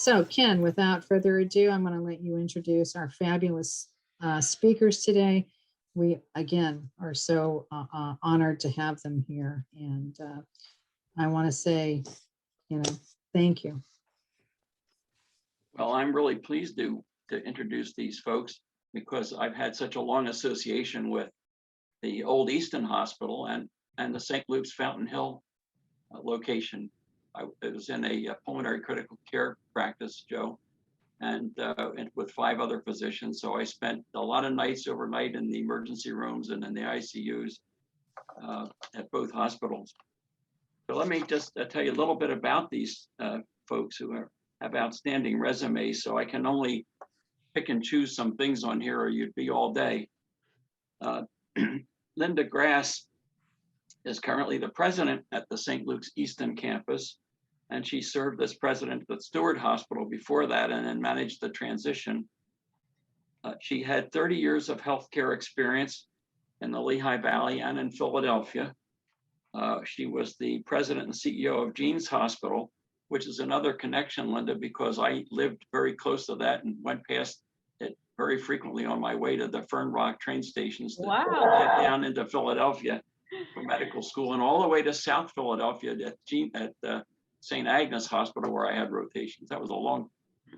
So Ken, without further ado, I'm going to let you introduce our fabulous speakers today. We, again, are so honored to have them here. And I want to say, thank you. Well, I'm really pleased to introduce these folks because I've had such a long association with the old Easton Hospital and the St. Luke's Fountain Hill location. It was in a pulmonary critical care practice, Joe, and with 5 other physicians. So I spent a lot of nights overnight in the emergency rooms and in the ICUs at both hospitals. So let me just tell you a little bit about these folks who have outstanding resumes. So I can only pick and choose some things on here or you'd be all day. Linda Grass is currently the president at the St. Luke's Easton campus, and she served as president at Stewart Hospital before that and then managed the transition. She had 30 years of healthcare experience in the Lehigh Valley and in Philadelphia. She was the president and CEO of Jean's Hospital, which is another connection, Linda, because I lived very close to that and went past it very frequently on my way to the Fern Rock train stations to get down into Philadelphia for medical school, and all the way to South Philadelphia at St. Agnes Hospital, where I had rotations. That was a long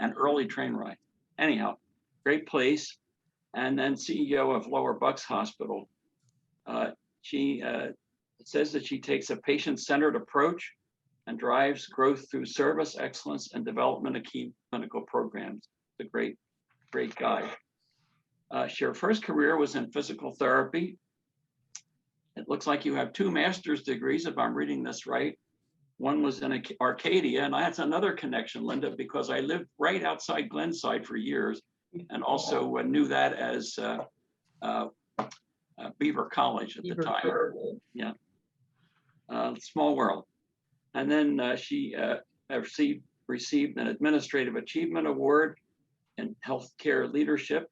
and early train ride. Anyhow, great place. And then CEO of Lower Bucks Hospital. She says that she takes a patient-centered approach and drives growth through service excellence and development of key clinical programs. It's a great guy. Her first career was in physical therapy. It looks like you have 2 master's degrees, if I'm reading this right. One was in Arcadia, and that's another connection, Linda, because I lived right outside Glenside for years, and also knew that as Beaver College at the time. Yeah, small world. And then she received an Administrative Achievement Award in Healthcare Leadership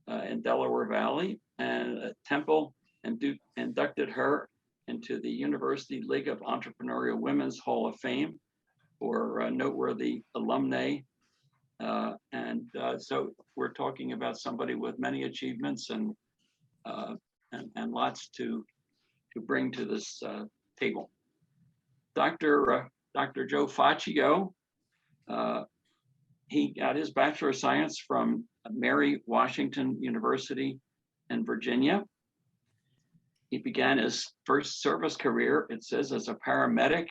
in Delaware Valley, and Temple inducted her into the University League of Entrepreneurial Women's Hall of Fame for noteworthy alumni. So we're talking about somebody with many achievements and lots to bring to this table. Dr. Joe Faccio, he got his Bachelor of Science from Mary Washington University in Virginia. He began his first service career, it says, as a paramedic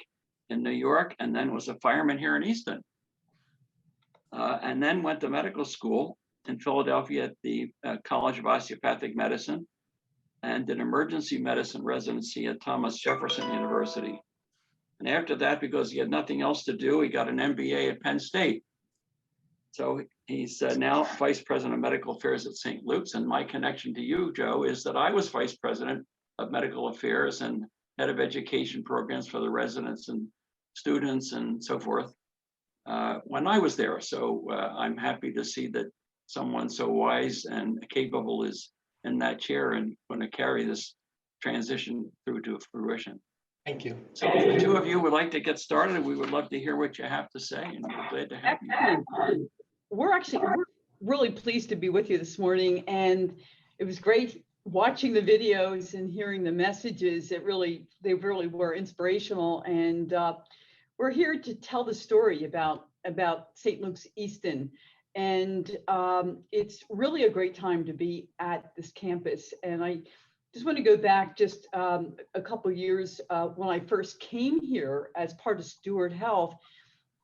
in New York, and then was a fireman here in Easton. And then went to medical school in Philadelphia at the College of Osteopathic Medicine, and did emergency medicine residency at Thomas Jefferson University. And after that, because he had nothing else to do, he got an MBA at Penn State. So he's now Vice President of Medical Affairs at St. Luke's. And my connection to you, Joe, is that I was Vice President of Medical Affairs and Head of Education Programs for the residents and students and so forth when I was there. So I'm happy to see that someone so wise and capable is in that chair and going to carry this transition through to fruition. Thank you. So if the 2 of you would like to get started, we would love to hear what you have to say, and we're glad to have you. We're really pleased to be with you this morning, and it was great watching the videos and hearing the messages. They really were inspirational, and we're here to tell the story about St. Luke's Easton. And it's really a great time to be at this campus. And I just want to go back just a couple of years when I first came here as part of Stewart Health.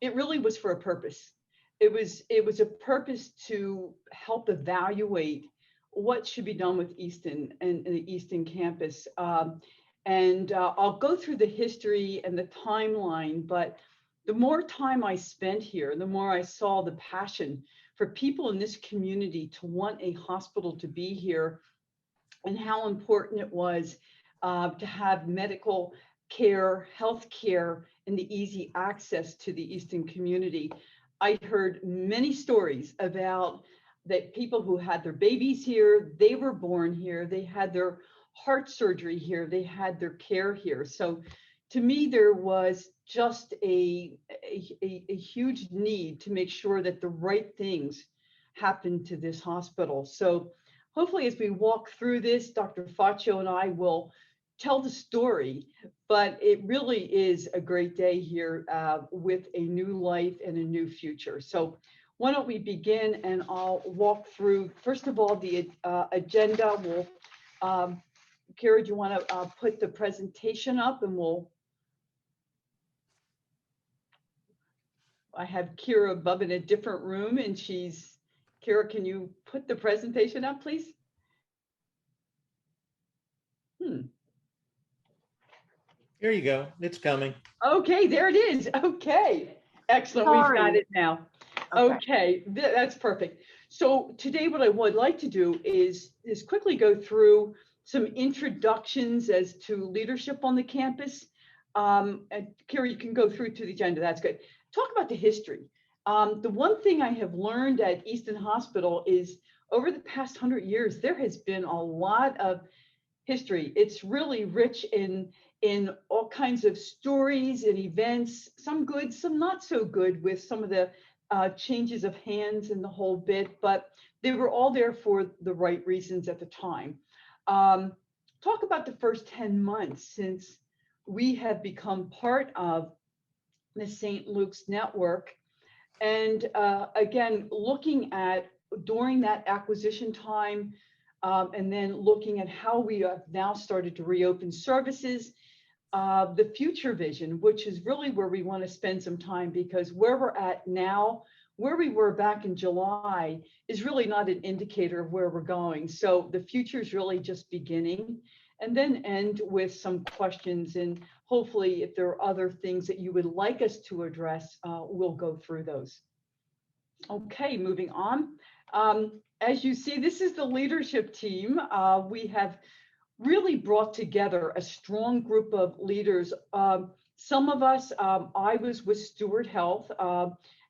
It really was for a purpose. It was a purpose to help evaluate what should be done with Easton and the Easton campus. I'll go through the history and the timeline, but the more time I spent here, the more I saw the passion for people in this community to want a hospital to be here, and how important it was to have medical care, health care, and the easy access to the Easton community. I heard many stories about that people who had their babies here, they were born here, they had their heart surgery here, they had their care here. So, to me, there was just a huge need to make sure that the right things happened to this hospital. So hopefully as we walk through this, Dr. Faccio and I will tell the story, but it really is a great day here with a new life and a new future. So why don't we begin, and I'll walk through, first of all, the agenda. We'll, Kara, do you want to put the presentation up, and I have Kira above in a different room, and Kira, can you put the presentation up, please? Here you go. It's coming. Okay, there it is. Okay, excellent. We've got it now. Okay, that's perfect. So today what I would like to do is quickly go through some introductions as to leadership on the campus. And Kira, you can go through to the agenda. That's good. Talk about the history. The one thing I have learned at Easton Hospital is over the past 100 years, there has been a lot of history. It's really rich in all kinds of stories and events, some good, some not so good, with some of the changes of hands and the whole bit, but they were all there for the right reasons at the time. Talk about the first 10 months since we have become part of the St. Luke's network. And again, looking at during that acquisition time, and then looking at how we have now started to reopen services, the future vision, which is really where we want to spend some time, because where we're at now, where we were back in July, is really not an indicator of where we're going. So the future is really just beginning, and then end with some questions. And hopefully, if there are other things that you would like us to address, we'll go through those. Okay, moving on. As you see, this is the leadership team. We have really brought together a strong group of leaders. Some of us, I was with Steward Health.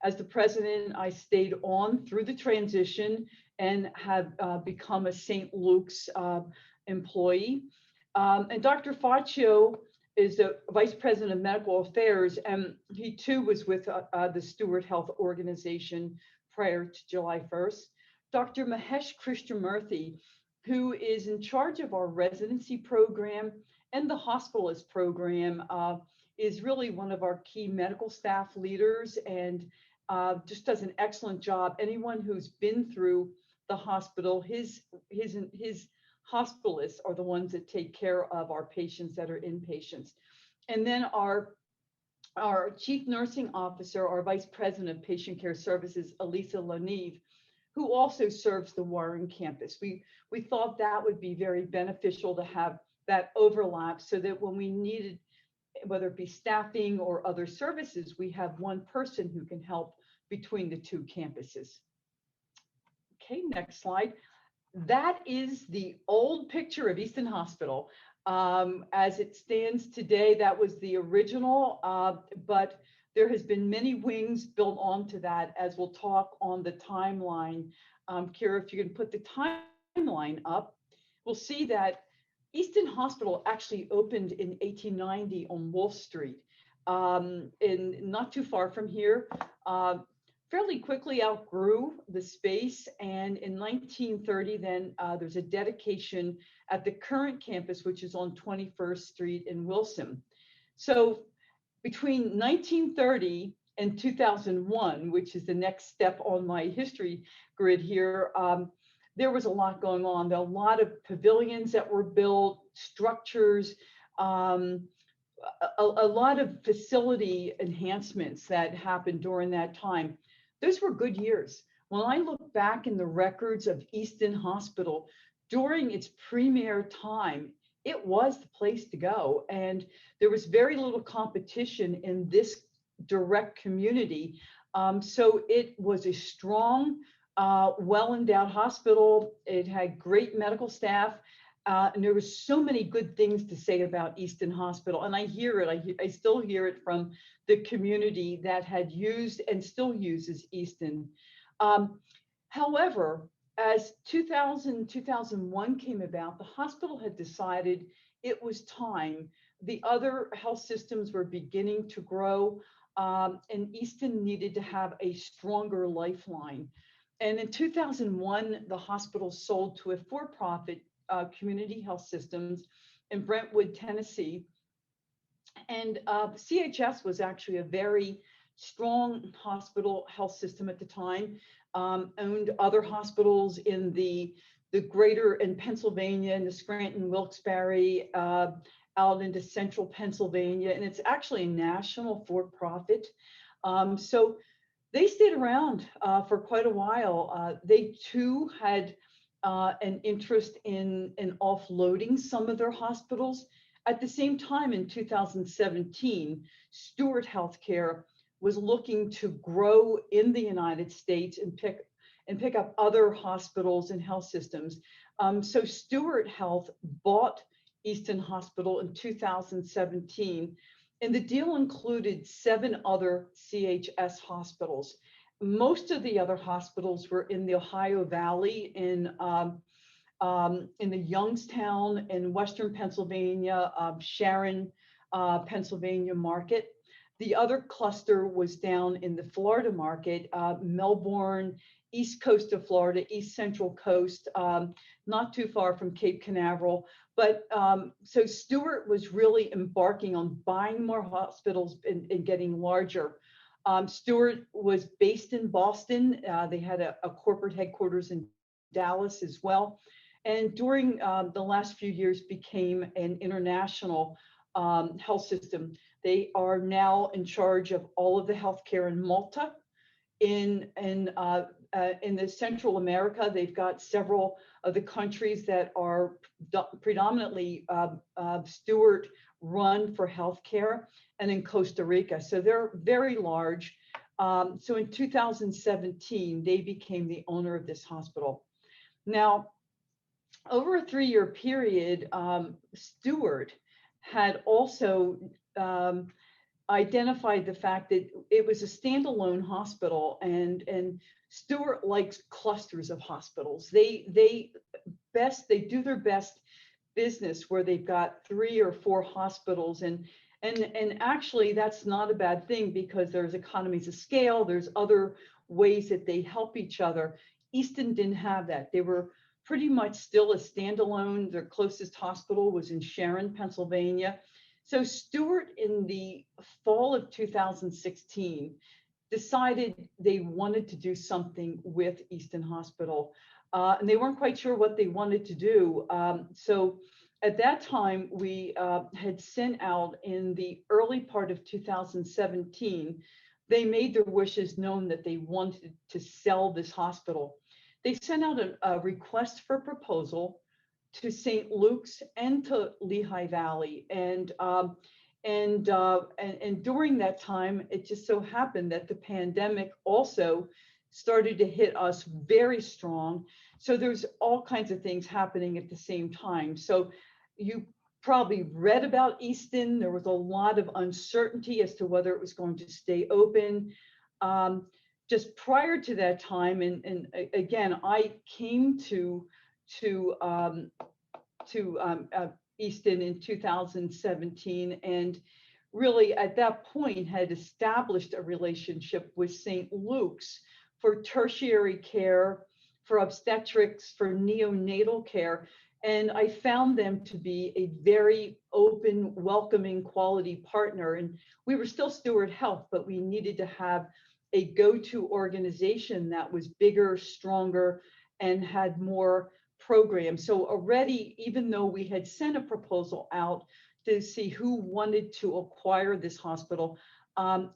As the president, I stayed on through the transition and have become a St. Luke's employee. And Dr. Faccio is the Vice President of Medical Affairs, and he too was with the Steward Health organization prior to July 1st. Dr. Mahesh Krishnamurthy, who is in charge of our residency program and the hospitalist program, is really one of our key medical staff leaders, and just does an excellent job. Anyone who's been through the hospital, his hospitalists are the ones that take care of our patients that are inpatients. And then our Chief Nursing Officer, our Vice President of Patient Care Services, Elisa Lanive, who also serves the Warren campus. We thought that would be very beneficial to have that overlap, so that when we needed, whether it be staffing or other services, we have one person who can help between the two campuses. Okay, next slide. That is the old picture of Easton Hospital. As it stands today, that was the original, but there has been many wings built onto that, as we'll talk on the timeline. Kira, if you can put the timeline up, we'll see that Easton Hospital actually opened in 1890 on Wolf Street, not too far from here. Fairly quickly outgrew the space, and in 1930, then there's a dedication at the current campus, which is on 21st Street in Wilson. So between 1930 and 2001, which is the next step on my history grid here, there was a lot going on. There were a lot of pavilions that were built, structures, a lot of facility enhancements that happened during that time. Those were good years. When I look back in the records of Easton Hospital during its premier time, it was the place to go. And there was very little competition in this direct community. So it was a strong, well-endowed hospital. It had great medical staff. And there was so many good things to say about Easton Hospital. And I hear it, I still hear it from the community that had used and still uses Easton. However, as 2001 came about, the hospital had decided it was time. The other health systems were beginning to grow, and Easton needed to have a stronger lifeline. And in 2001, the hospital sold to a for-profit community health systems in Brentwood, Tennessee. And CHS was actually a very strong hospital health system at the time, owned other hospitals in the greater in Pennsylvania, in the Scranton, Wilkes-Barre, out into central Pennsylvania. And it's actually a national for-profit. So they stayed around for quite a while. They too had an interest in offloading some of their hospitals. At the same time, in 2017, Stewart Healthcare was looking to grow in the United States and pick up other hospitals and health systems. So Stewart Health bought Easton Hospital in 2017, and the deal included 7 other CHS hospitals. Most of the other hospitals were in the Ohio Valley, in the Youngstown in Western Pennsylvania, Sharon, Pennsylvania market. The other cluster was down in the Florida market, Melbourne, East Coast of Florida, East Central Coast, not too far from Cape Canaveral. But so Stewart was really embarking on buying more hospitals and getting larger. Stewart was based in Boston. They had a corporate headquarters in Dallas as well. And during the last few years became an international health system. They are now in charge of all of the healthcare in Malta. In the Central America, they've got several of the countries that are predominantly Stewart run for healthcare, and in Costa Rica. So they're very large. So in 2017, they became the owner of this hospital. Now, over a 3-year period, Stewart had also identified the fact that it was a standalone hospital, and Stewart likes clusters of hospitals. They do their best business where they've got 3 or 4 hospitals, and actually that's not a bad thing, because there's economies of scale, there's other ways that they help each other. Easton didn't have that. They were pretty much still a standalone. Their closest hospital was in Sharon, Pennsylvania. So Stewart, in the fall of 2016, decided they wanted to do something with Easton Hospital. And they weren't quite sure what they wanted to do. So at that time, we had sent out in the early part of 2017, they made their wishes known that they wanted to sell this hospital. They sent out a request for proposal to St. Luke's and to Lehigh Valley. And during that time, it just so happened that the pandemic also started to hit us very strong. So there's all kinds of things happening at the same time. So you probably read about Easton. There was a lot of uncertainty as to whether it was going to stay open. Just prior to that time, and again, I came to Easton in 2017, and really at that point had established a relationship with St. Luke's for tertiary care, for obstetrics, for neonatal care. And I found them to be a very open, welcoming, quality partner. And we were still Stewart Health, but we needed to have a go-to organization that was bigger, stronger, and had more programs. So already, even though we had sent a proposal out to see who wanted to acquire this hospital,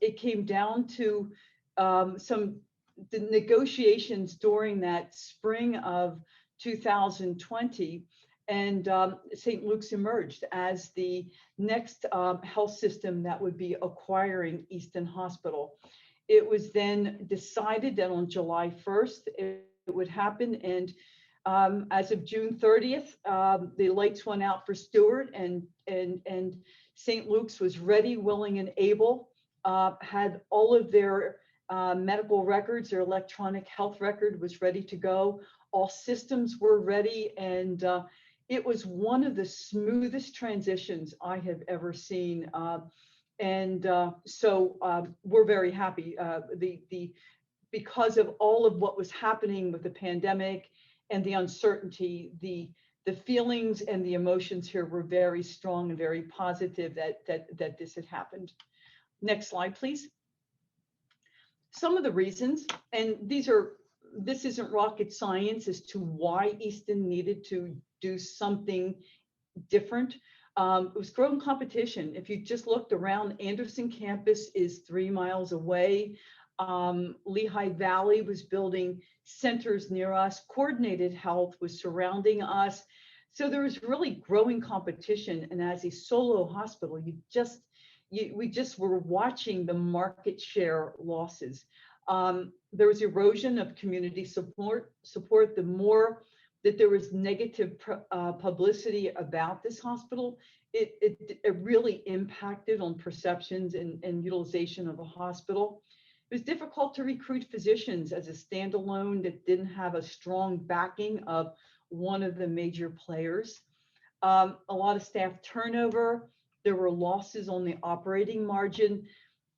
it came down to the negotiations during that spring of 2020, and St. Luke's emerged as the next health system that would be acquiring Easton Hospital. It was then decided that on July 1st, it would happen. And as of June 30th, the lights went out for Stewart, and St. Luke's was ready, willing, and able, had all of their medical records, their electronic health record was ready to go. All systems were ready, and it was one of the smoothest transitions I have ever seen. So we're very happy. Because of all of what was happening with the pandemic and the uncertainty, the feelings and the emotions here were very strong and very positive that this had happened. Next slide, please. Some of the reasons, and this isn't rocket science as to why Easton needed to do something different. It was growing competition. If you just looked around, Anderson campus is 3 miles away. Lehigh Valley was building centers near us. Coordinated Health was surrounding us. So there was really growing competition. And as a solo hospital, we just were watching the market share losses. There was erosion of community support. The more that there was negative publicity about this hospital, it really impacted on perceptions and utilization of the hospital. It was difficult to recruit physicians as a standalone that didn't have a strong backing of one of the major players. A lot of staff turnover. There were losses on the operating margin,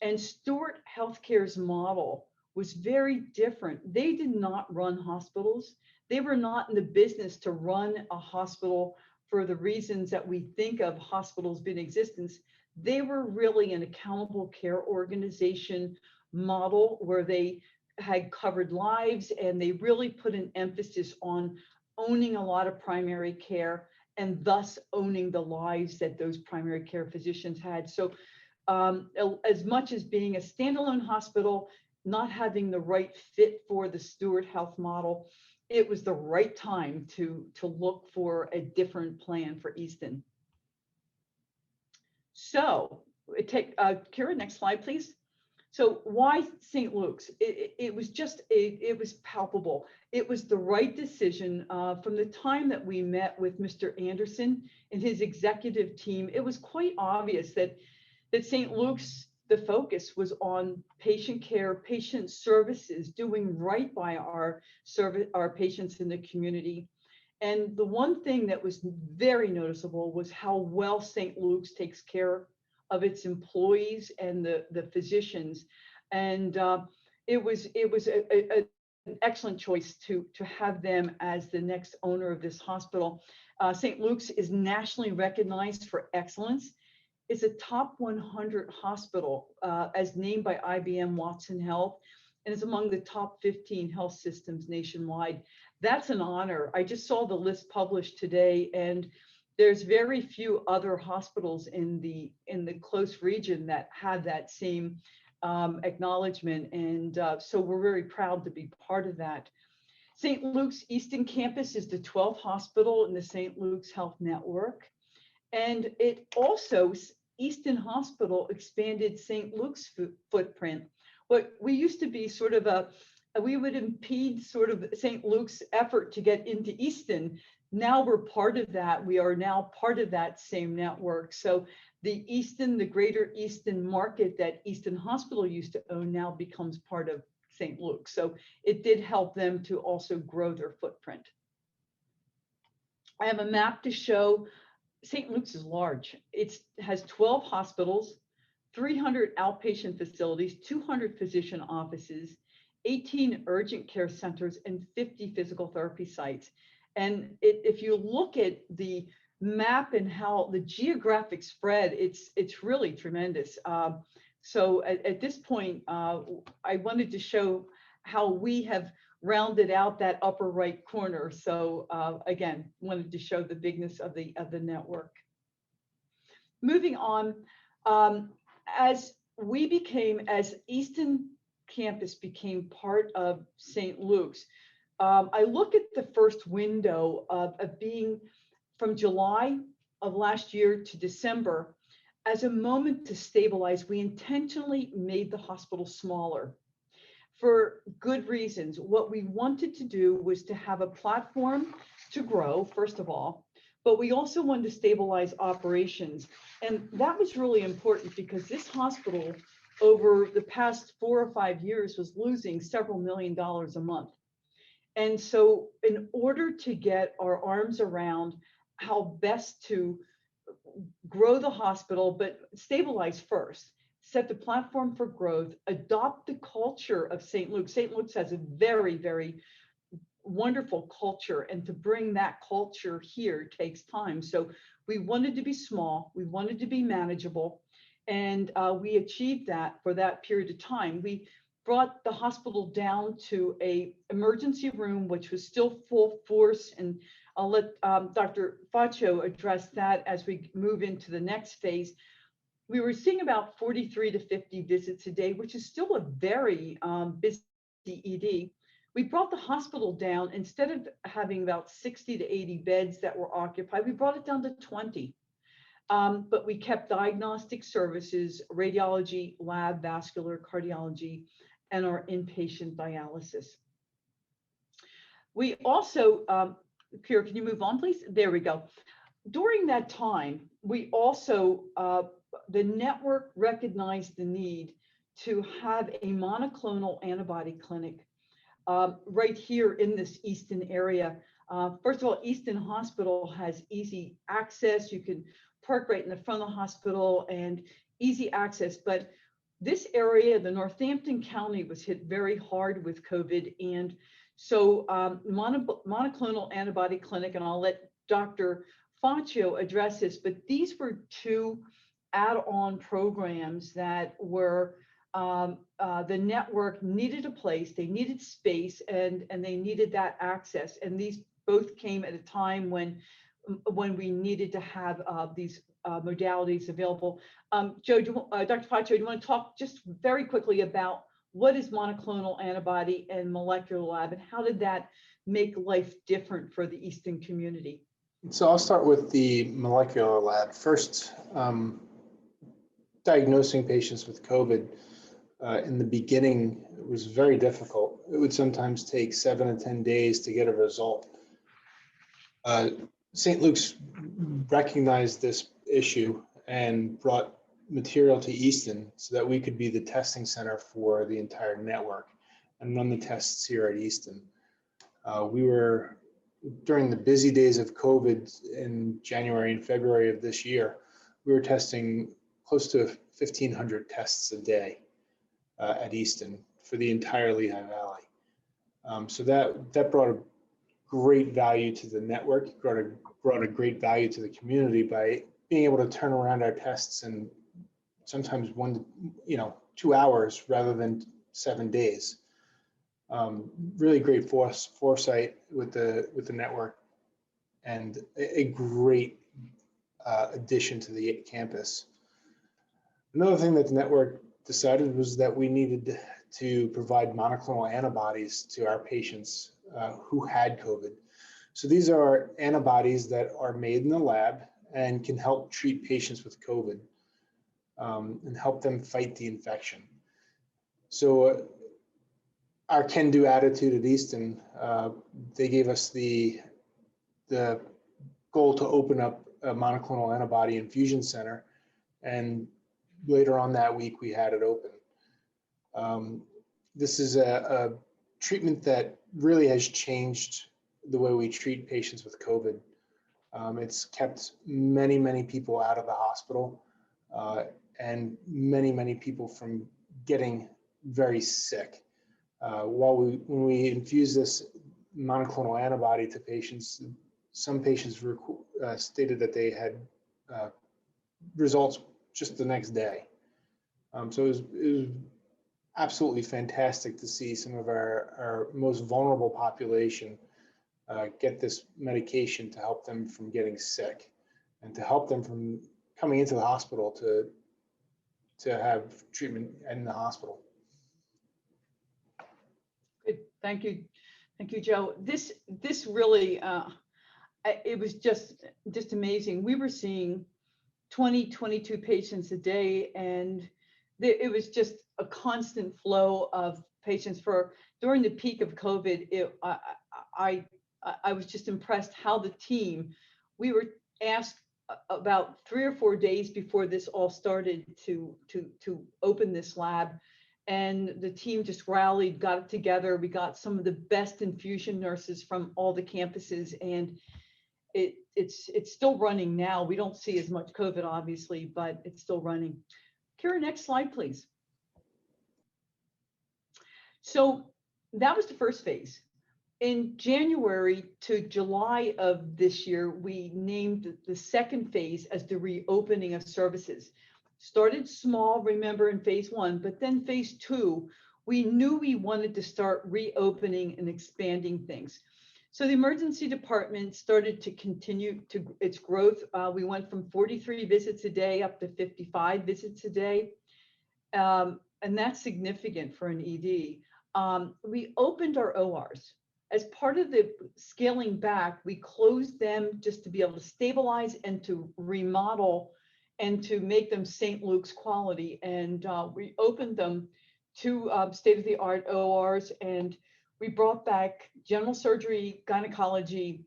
and Stewart Healthcare's model was very different. They did not run hospitals. They were not in the business to run a hospital for the reasons that we think of hospitals in existence. They were really an accountable care organization model where they had covered lives, and they really put an emphasis on owning a lot of primary care and thus owning the lives that those primary care physicians had. So as much as being a standalone hospital, not having the right fit for the Stewart Health model, it was the right time to look for a different plan for Easton. So Kira, next slide, please. So why St. Luke's? It was palpable. It was the right decision from the time that we met with Mr. Anderson and his executive team. It was quite obvious that St. Luke's, the focus was on patient care, patient services, doing right by our patients in the community. And the one thing that was very noticeable was how well St. Luke's takes care of its employees and the physicians. And it was an excellent choice to have them as the next owner of this hospital. St. Luke's is nationally recognized for excellence. It's a top 100 hospital as named by IBM Watson Health, and is among the top 15 health systems nationwide. That's an honor. I just saw the list published today, and there's very few other hospitals in the close region that have that same acknowledgement, and so we're very proud to be part of that. St. Luke's Easton campus is the 12th hospital in the St. Luke's Health Network, and it also, Easton Hospital expanded St. Luke's footprint. What we used to be sort of we would impede sort of St. Luke's effort to get into Easton. Now we're part of that. We are now part of that same network. So the greater Easton market that Easton Hospital used to own now becomes part of St. Luke's. So it did help them to also grow their footprint. I have a map to show St. Luke's is large. It has 12 hospitals, 300 outpatient facilities, 200 physician offices, 18 urgent care centers, and 50 physical therapy sites. And if you look at the map and how the geographic spread, it's really tremendous. So at this point, I wanted to show how we have rounded out that upper right corner. So again, wanted to show the bigness of the network. Moving on, as Easton campus became part of St. Luke's, I look at the first window of being from July of last year to December as a moment to stabilize. We intentionally made the hospital smaller for good reasons. What we wanted to do was to have a platform to grow, first of all, but we also wanted to stabilize operations. And that was really important because this hospital over the past 4 or 5 years was losing several $1 million a month. And so in order to get our arms around how best to grow the hospital, but stabilize first, set the platform for growth, adopt the culture of St. Luke's. St. Luke's has a very, very wonderful culture, and to bring that culture here takes time. So we wanted to be small, we wanted to be manageable, and we achieved that for that period of time. We brought the hospital down to a emergency room, which was still full force, and I'll let Dr. Faccio address that as we move into the next phase. We were seeing about 43 to 50 visits a day, which is still a very busy ED. We brought the hospital down, instead of having about 60 to 80 beds that were occupied, we brought it down to 20. But we kept diagnostic services, radiology, lab, vascular, cardiology, and our inpatient dialysis. We also, Kira, can you move on, please? There we go. During that time, we also, the network recognized the need to have a monoclonal antibody clinic right here in this Easton area. First of all, Easton Hospital has easy access. You can park right in the front of the hospital and easy access. But this area, the Northampton County, was hit very hard with COVID. And so monoclonal antibody clinic, and I'll let Dr. Faccio address this, but these were two add-on programs that were the network needed a place, they needed space, and they needed that access. And these both came at a time when we needed to have these modalities available. Joe, Dr. Faccio, do you want to talk just very quickly about what is monoclonal antibody and molecular lab, and how did that make life different for the Easton community? So I'll start with the molecular lab. First, diagnosing patients with COVID in the beginning was very difficult. It would sometimes take 7 to 10 days to get a result. St. Luke's recognized this issue and brought material to Easton so that we could be the testing center for the entire network and run the tests here at Easton. We were, during the busy days of COVID in January and February of this year, we were testing close to 1,500 tests a day at Easton for the entire Lehigh Valley. So that brought a great value to the network, brought a great value to the community by being able to turn around our tests in sometimes 2 hours rather than 7 days. Really great foresight with the network, and a great addition to the campus. Another thing that the network decided was that we needed to provide monoclonal antibodies to our patients who had COVID. So these are antibodies that are made in the lab and can help treat patients with COVID and help them fight the infection. So our can-do attitude at Easton, they gave us the goal to open up a monoclonal antibody infusion center, and later on that week we had it open. This is a treatment that really has changed the way we treat patients with COVID. It's kept many, many people out of the hospital and many, many people from getting very sick. When we infuse this monoclonal antibody to patients, some patients stated that they had results just the next day. So it was absolutely fantastic to see some of our most vulnerable population get this medication to help them from getting sick and to help them from coming into the hospital to have treatment in the hospital. Good. Thank you, Joe. This really it was just amazing. We were seeing 22 patients a day, and it was just a constant flow of patients. During the peak of COVID, I was just impressed how the team, we were asked about 3 or 4 days before this all started to open this lab, and the team just rallied, got it together. We got some of the best infusion nurses from all the campuses, and it's still running now. We don't see as much COVID, obviously, but it's still running. Kira, next slide, please. So that was the first phase. In January to July of this year, we named the second phase as the reopening of services. Started small, remember, in phase 1, but then phase 2, we knew we wanted to start reopening and expanding things. So the emergency department started to continue to its growth. We went from 43 visits a day up to 55 visits a day. And that's significant for an ED. We opened our ORs. As part of the scaling back, we closed them just to be able to stabilize and to remodel and to make them St. Luke's quality. And we opened them to state-of-the-art ORs, and we brought back general surgery, gynecology,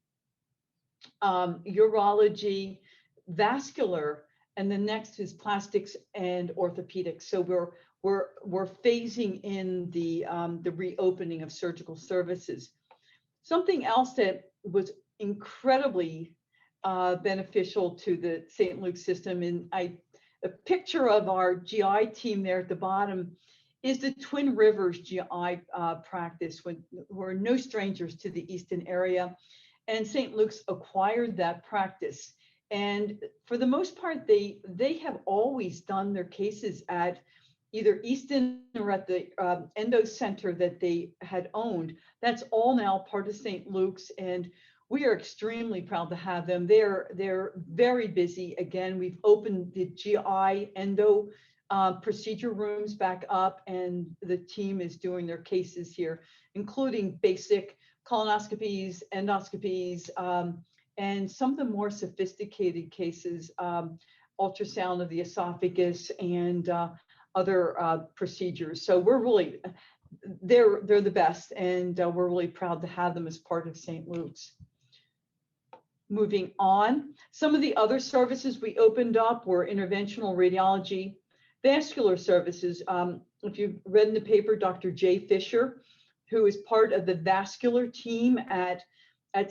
urology, vascular, and the next is plastics and orthopedics. So we're phasing in the reopening of surgical services. Something else that was incredibly beneficial to the St. Luke's system, and a picture of our GI team there at the bottom is the Twin Rivers GI practice. We're no strangers to the Easton area, and St. Luke's acquired that practice. And for the most part, they have always done their cases at either Easton or at the endo center that they had owned. That's all now part of St. Luke's, and we are extremely proud to have them. They're very busy. Again, we've opened the GI endo procedure rooms back up, and the team is doing their cases here, including basic colonoscopies, endoscopies, and some of the more sophisticated cases, ultrasound of the esophagus and other procedures. So we're really, they're the best, and we're really proud to have them as part of St. Luke's. Moving on, some of the other services we opened up were interventional radiology, vascular services. If you've read in the paper, Dr. Jay Fisher, who is part of the vascular team at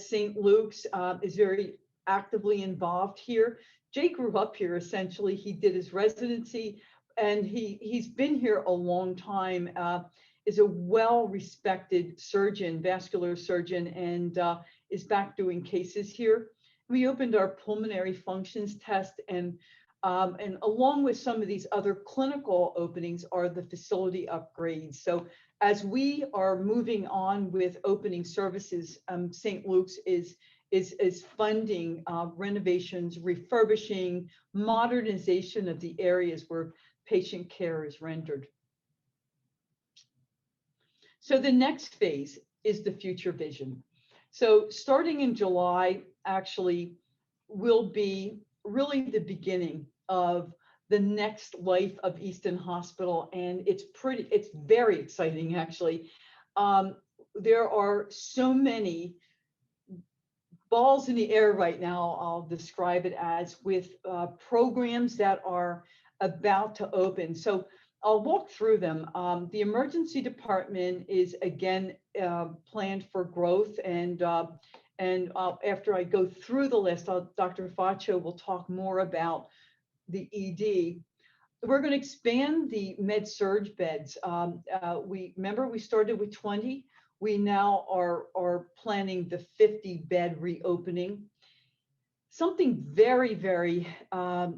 St. Luke's, is very actively involved here. Jay grew up here, essentially. He did his residency, and he's been here a long time, is a well-respected surgeon, vascular surgeon, and is back doing cases here. We opened our pulmonary functions test, and along with some of these other clinical openings are the facility upgrades. So as we are moving on with opening services, St. Luke's is funding renovations, refurbishing, modernization of the areas where patient care is rendered. So the next phase is the future vision. So starting in July, actually, will be really the beginning of the next life of Easton Hospital, and it's very exciting, actually. There are so many balls in the air right now, I'll describe it as, with programs that are about to open. So I'll walk through them. The emergency department is again planned for growth, and after I go through the list, Dr. Faccio will talk more about the ED. We're going to expand the med-surg beds. Remember we started with 20. We now are planning the 50-bed reopening. Something very, very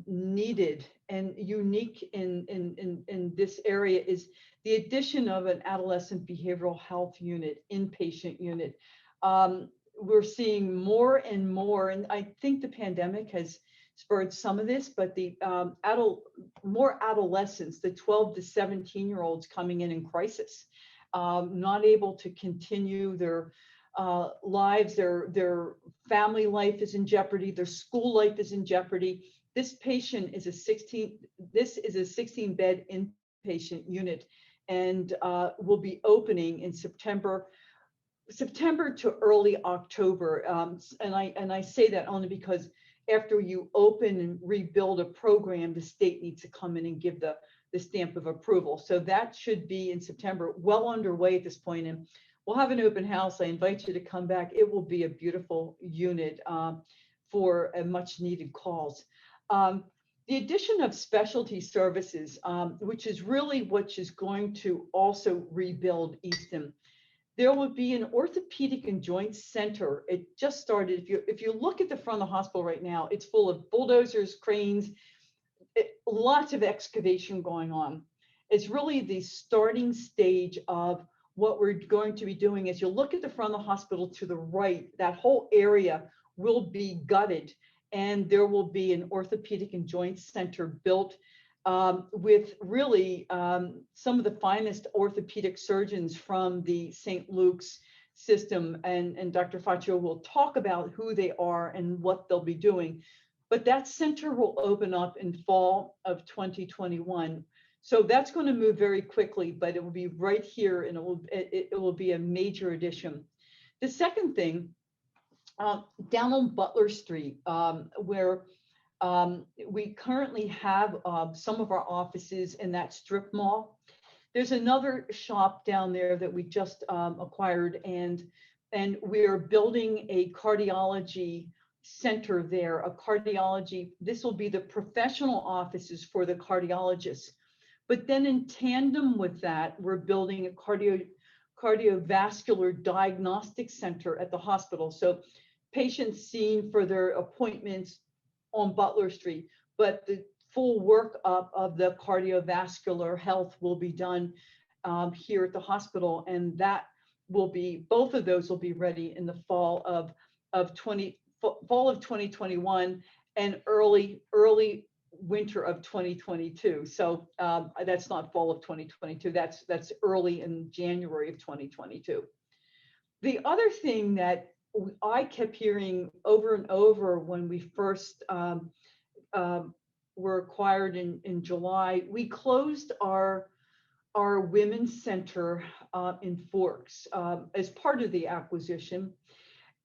needed and unique in this area is the addition of an adolescent behavioral health unit, inpatient unit. We're seeing more and more, and I think the pandemic has spurred some of this, but the more adolescents, the 12 to 17-year-olds coming in crisis, not able to continue their lives, their family life is in jeopardy, their school life is in jeopardy. This patient is a 16-bed inpatient unit, and will be opening in September to early October. And I say that only because after you open and rebuild a program, the state needs to come in and give the stamp of approval. So that should be in September, well underway at this point. And we'll have an open house. I invite you to come back. It will be a beautiful unit for a much needed calls. The addition of specialty services, which is really what is going to also rebuild Easton. There will be an orthopedic and joint center. It just started. If you look at the front of the hospital right now, it's full of bulldozers, cranes, lots of excavation going on. It's really the starting stage of what we're going to be doing. As you look at the front of the hospital to the right, that whole area will be gutted, and there will be an orthopedic and joint center built with really some of the finest orthopedic surgeons from the St. Luke's system. And Dr. Faccio will talk about who they are and what they'll be doing. But that center will open up in fall of 2021. So that's going to move very quickly, but it will be right here, and it will be a major addition. The second thing, down on Butler Street, where we currently have some of our offices in that strip mall. There's another shop down there that we just acquired, and we are building a cardiology center there, this will be the professional offices for the cardiologists. But then in tandem with that, we're building a cardiovascular diagnostic center at the hospital. So patients seen for their appointments on Butler Street, but the full workup of the cardiovascular health will be done here at the hospital, and that will be, both of those will be ready in the fall of 2021 and early winter of 2022. So that's not fall of 2022. That's early in January of 2022. The other thing that I kept hearing over and over when we first were acquired in July, we closed our women's center in Forks as part of the acquisition.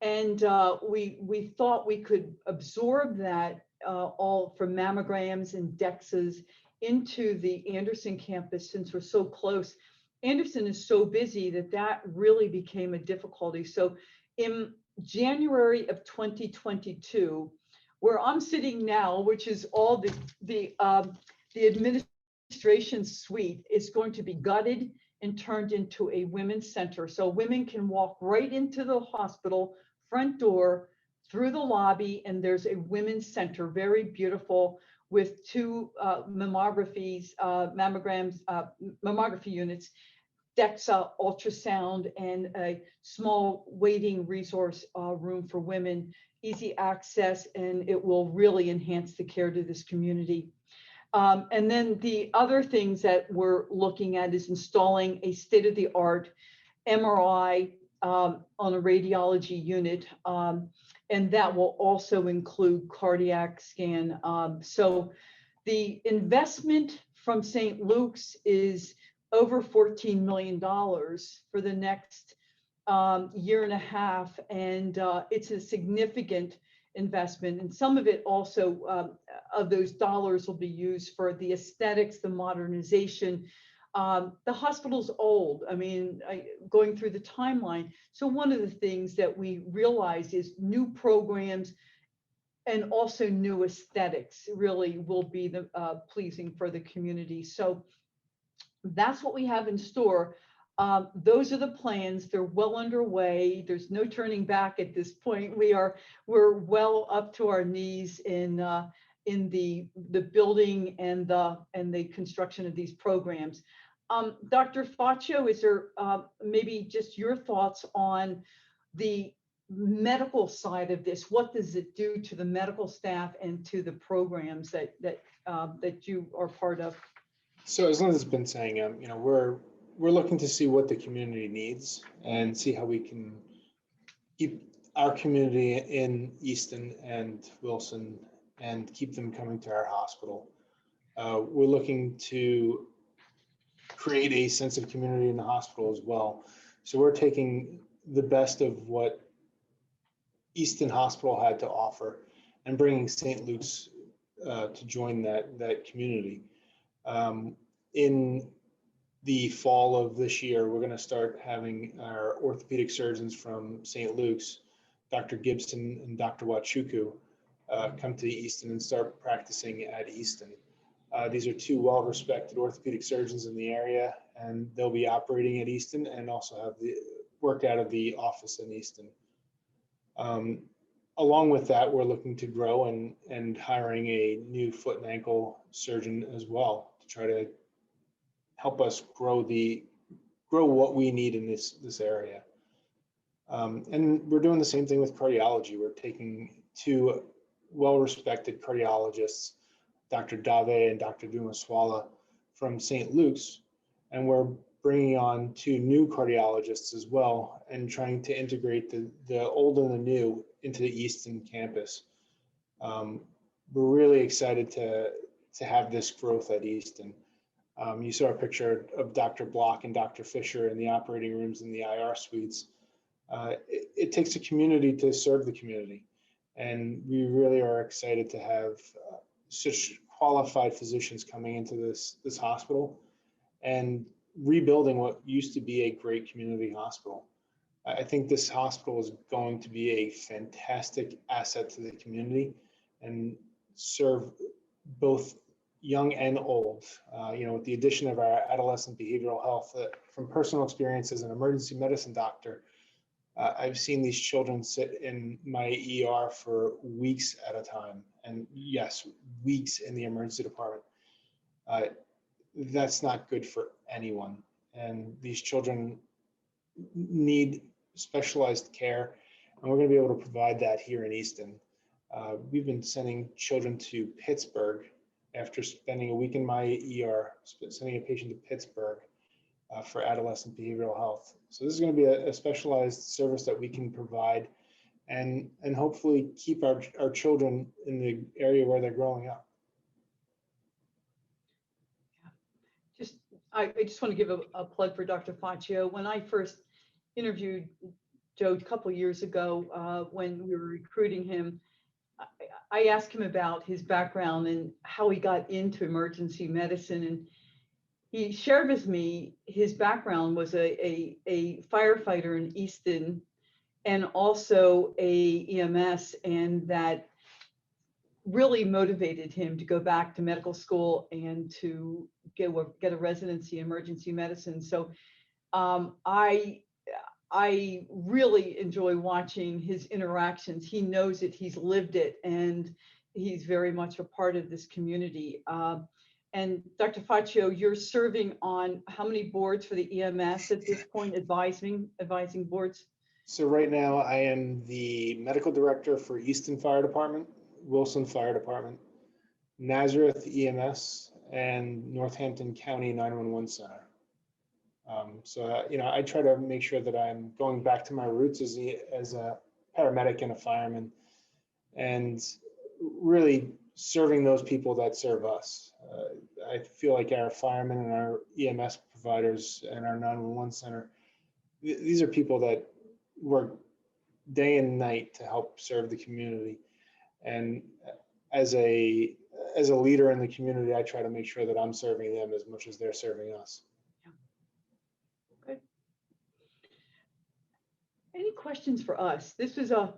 And we thought we could absorb that all from mammograms and DEXAs into the Anderson campus, since we're so close. Anderson is so busy that really became a difficulty. So in January of 2022, where I'm sitting now, which is all the administration suite, is going to be gutted and turned into a women's center. So women can walk right into the hospital front door, through the lobby, and there's a women's center, very beautiful, with 2 mammography units, DEXA, ultrasound, and a small waiting resource room for women, easy access, and it will really enhance the care to this community. And then the other things that we're looking at is installing a state-of-the-art MRI on a radiology unit, and that will also include cardiac scan. So the investment from St. Luke's is over $14 million for the next year and a half, and it's a significant investment. And some of it also, of those dollars, will be used for the aesthetics, the modernization. The hospital's old. I mean, going through the timeline. So one of the things that we realize is new programs and also new aesthetics really will be the pleasing for the community. So that's what we have in store. Those are the plans. They're well underway. There's no turning back at this point. We're well up to our knees in the building and the construction of these programs. Dr. Faccio, is there maybe just your thoughts on the medical side of this? What does it do to the medical staff and to the programs that you are part of? So as Linda's been saying, we're looking to see what the community needs and see how we can keep our community in Easton and Wilson and keep them coming to our hospital. We're looking to create a sense of community in the hospital as well. So we're taking the best of what Easton Hospital had to offer and bringing St. Luke's to join that community. In the fall of this year, we're going to start having our orthopedic surgeons from St. Luke's, Dr. Gibson and Dr. Wachuku, come to Easton and start practicing at Easton. These are two well-respected orthopedic surgeons in the area, and they'll be operating at Easton and also have the work out of the office in Easton. Along with that, we're looking to grow and hiring a new foot and ankle surgeon as well to try to help us grow what we need in this area. And we're doing the same thing with cardiology. We're taking two well-respected cardiologists, Dr. Dave and Dr. Dumaswala from St. Luke's, and we're bringing on two new cardiologists as well and trying to integrate the old and the new into the Easton campus. We're really excited to have this growth at Easton. You saw a picture of Dr. Block and Dr. Fisher in the operating rooms and the IR suites. It takes a community to serve the community. And we really are excited to have such qualified physicians coming into this hospital and rebuilding what used to be a great community hospital. I think this hospital is going to be a fantastic asset to the community and serve both young and old. With the addition of our adolescent behavioral health, from personal experience as an emergency medicine doctor, I've seen these children sit in my ER for weeks at a time. And yes, weeks in the emergency department. That's not good for anyone. And these children need specialized care, and we're going to be able to provide that here in Easton. We've been sending children to Pittsburgh after spending a week in my ER, sending a patient to Pittsburgh for adolescent behavioral health. So this is going to be a specialized service that we can provide and hopefully keep our children in the area where they're growing up. I just want to give a plug for Dr. Faccio. When I first interviewed Joe a couple of years ago, when we were recruiting him, I asked him about his background and how he got into emergency medicine. And he shared with me his background was a firefighter in Easton and also a EMS, and that really motivated him to go back to medical school and to get a residency in emergency medicine. So I really enjoy watching his interactions. He knows it, he's lived it, and he's very much a part of this community. And Dr. Faccio, you're serving on how many boards for the EMS at this point, advising boards? So right now I am the medical director for Easton Fire Department, Wilson Fire Department, Nazareth EMS, and Northampton County 911 Center. I try to make sure that I'm going back to my roots as a paramedic and a fireman, and really serving those people that serve us. I feel like our firemen and our EMS providers and our 911 center, these are people that work day and night to help serve the community. And as a leader in the community, I try to make sure that I'm serving them as much as they're serving us. Yeah. Good. Any questions for us? This was a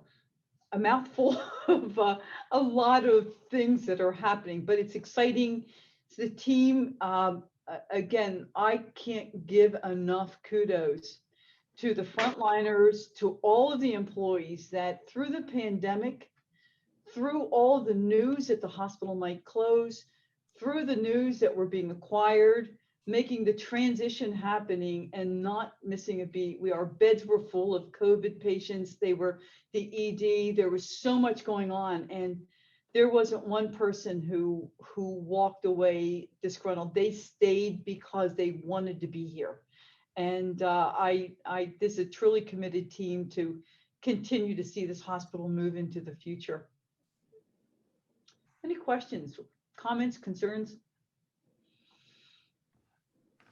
mouthful of a lot of things that are happening, but it's exciting. It's the team. Again, I can't give enough kudos to the frontliners, to all of the employees that through the pandemic, through all the news that the hospital might close, through the news that we're being acquired, making the transition happening and not missing a beat. Our beds were full of COVID patients. They were the ED. There was so much going on, and there wasn't one person who walked away disgruntled. They stayed because they wanted to be here. And this is a truly committed team to continue to see this hospital move into the future. Any questions, comments, concerns?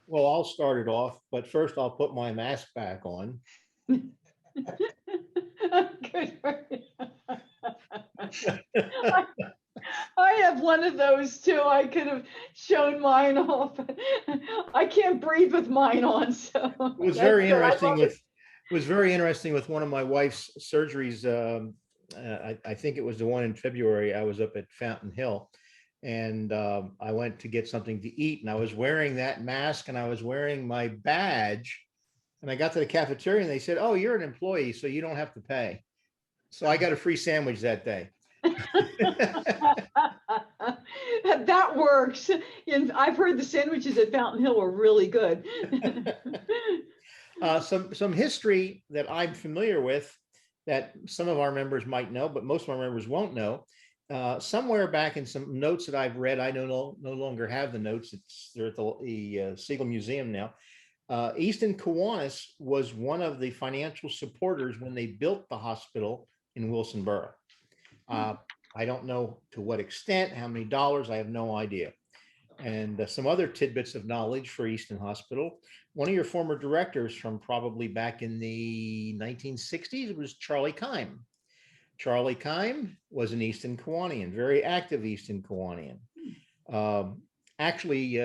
Well, I'll start it off, but first I'll put my mask back on. Good. I have one of those too. I could have shown mine off. I can't breathe with mine on, so. It was that's very good. I interesting love with, it was very interesting with one of my wife's surgeries. I think it was the one in February. I was up at Fountain Hill, and I went to get something to eat, and I was wearing that mask and I was wearing my badge. And I got to the cafeteria and they said, "Oh, you're an employee, so you don't have to pay." So I got a free sandwich that day. That works. And I've heard the sandwiches at Fountain Hill were really good. Some history that I'm familiar with that some of our members might know, but most of our members won't know. Somewhere back in some notes that I've read, I no longer have the notes. They're at the Siegel Museum now. Easton Kiwanis was one of the financial supporters when they built the hospital in Wilson Borough. I don't know to what extent, how many dollars, I have no idea. And some other tidbits of knowledge for Easton Hospital. One of your former directors from probably back in the 1960s was Charlie Keim. Charlie Keim was an Easton Kiwanian, very active Easton Kiwanian. Actually,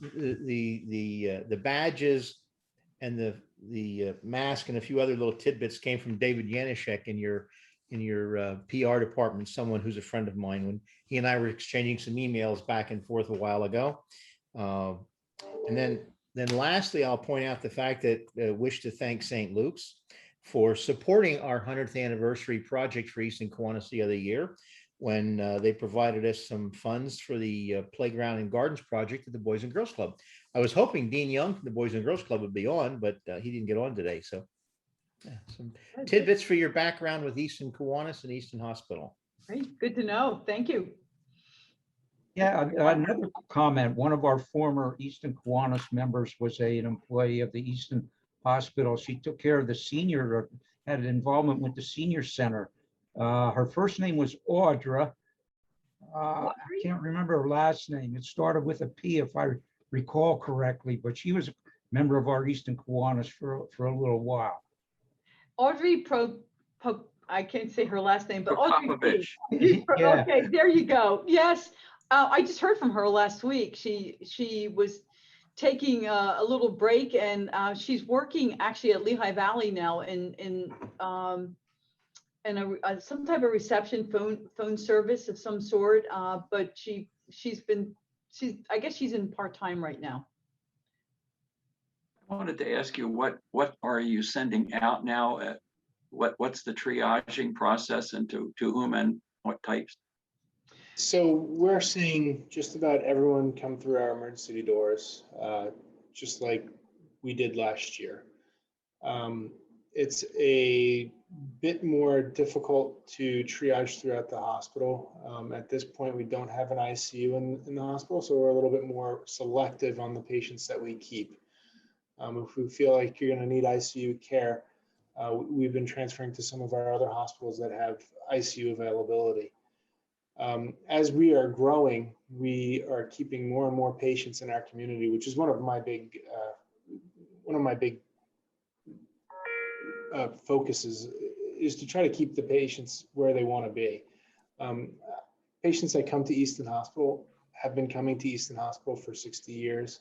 the badges and the mask and a few other little tidbits came from David Yanishek in your PR department, someone who's a friend of mine, when he and I were exchanging some emails back and forth a while ago. And then lastly, I'll point out the fact that wish to thank St. Luke's for supporting our 100th anniversary project for Easton Kiwanis the other year, when they provided us some funds for the Playground and Gardens project at the Boys and Girls Club. I was hoping Dean Young from the Boys and Girls Club would be on, but he didn't get on today. So yeah, some tidbits for your background with Easton Kiwanis and Easton Hospital. Great, good to know. Thank you. Yeah, another comment. One of our former Easton Kiwanis members was an employee of the Easton Hospital. She took care of the senior, had an involvement with the senior center. Her first name was Audra. I can't remember her last name. It started with a P, if I recall correctly, but she was a member of our Easton Kiwanis for a little while. Audrey I can't say her last name, but Audrey. Yeah. Okay, there you go. Yes, I just heard from her last week. She was taking a little break, and she's working actually at Lehigh Valley now in some type of reception phone service of some sort. But I guess she's in part-time right now. I wanted to ask you, what are you sending out now? What's the triaging process, and to whom and what types? So we're seeing just about everyone come through our emergency doors, just like we did last year. It's a bit more difficult to triage throughout the hospital. At this point, we don't have an ICU in the hospital, so we're a little bit more selective on the patients that we keep. If we feel like you're going to need ICU care, we've been transferring to some of our other hospitals that have ICU availability. As we are growing, we are keeping more and more patients in our community, which is one of my big focuses, is to try to keep the patients where they want to be. Patients that come to Easton Hospital have been coming to Easton Hospital for 60 years.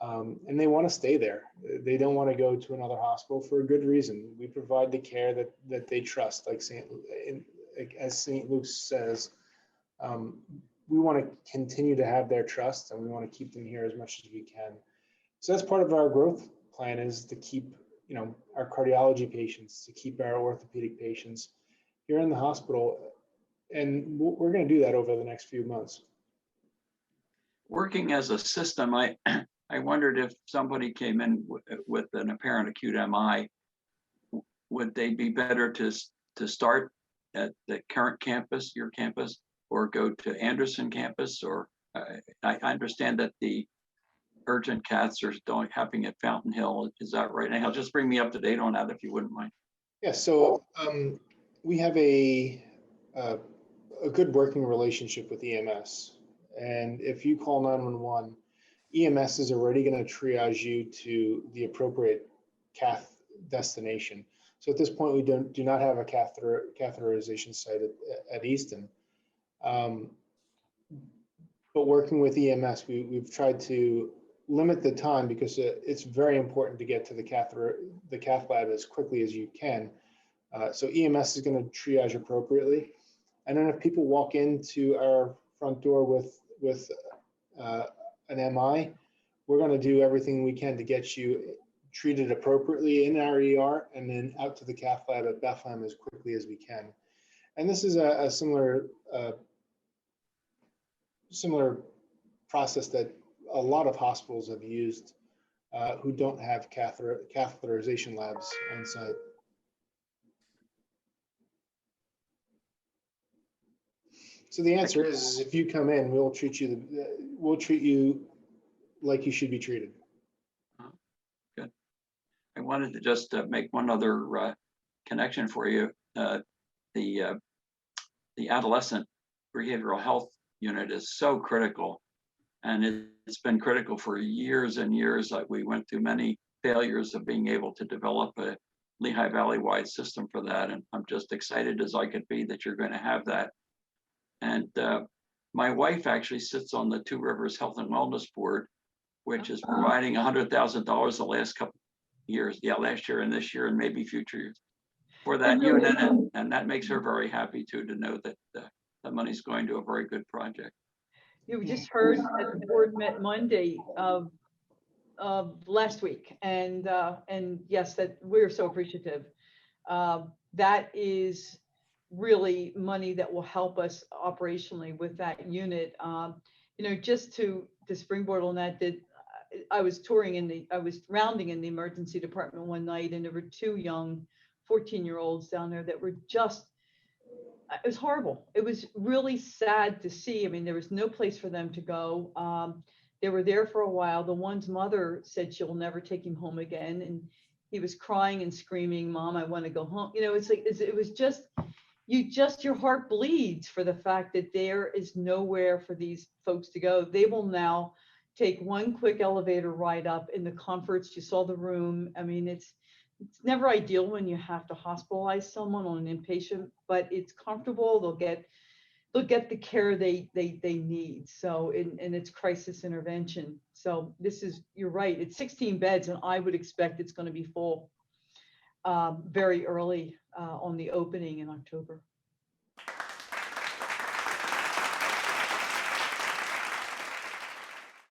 And they want to stay there. They don't want to go to another hospital for a good reason. We provide the care that they trust, as St. Luke's says. We want to continue to have their trust, and we want to keep them here as much as we can. So that's part of our growth plan, is to keep our cardiology patients, to keep our orthopedic patients here in the hospital, and we're going to do that over the next few months. Working as a system, I wondered if somebody came in with an apparent acute MI, would they be better to start at the current campus, your campus, or go to Anderson campus? Or I understand that the urgent caths are happening at Fountain Hill. Is that right? And just bring me up to date on that, if you wouldn't mind. Yeah, so we have a good working relationship with EMS. And if you call 911, EMS is already going to triage you to the appropriate cath destination. So at this point, we do not have a catheterization site at Easton. But working with EMS, we've tried to limit the time because it's very important to get to the cath lab as quickly as you can. So EMS is going to triage appropriately. And then if people walk into our front door with an MI, we're going to do everything we can to get you treated appropriately in our ER and then out to the cath lab at Bethlehem as quickly as we can. And this is a similar process that a lot of hospitals have used who don't have catheterization labs on site. So the answer is if you come in, we'll treat you like you should be treated. Good. I wanted to just make one other connection for you. The adolescent behavioral health unit is so critical, and it's been critical for years and years. We went through many failures of being able to develop a Lehigh Valley-wide system for that, and I'm just excited as I could be that you're going to have that. And my wife actually sits on the Two Rivers Health and Wellness Board, which is providing $100,000 the last couple years, last year and this year and maybe future years for that unit, and that makes her very happy too, to know that the money's going to a very good project. You just heard that the board met Monday of last week, and yes, that we're so appreciative. That is really money that will help us operationally with that unit. Just to springboard on that, I was rounding in the emergency department one night, and there were two young 14-year-olds down there that were just, it was horrible. It was really sad to see. I mean, there was no place for them to go. They were there for a while. The one's mother said she'll never take him home again. And he was crying and screaming, "Mom, I want to go home." It's like, it was just, your heart bleeds for the fact that there is nowhere for these folks to go. They will now take one quick elevator ride up in the comforts. You saw the room. I mean, it's never ideal when you have to hospitalize someone on an inpatient, but it's comfortable. They'll get the care they need. So, and it's crisis intervention. So you're right. It's 16 beds, and I would expect it's going to be full very early on the opening in October.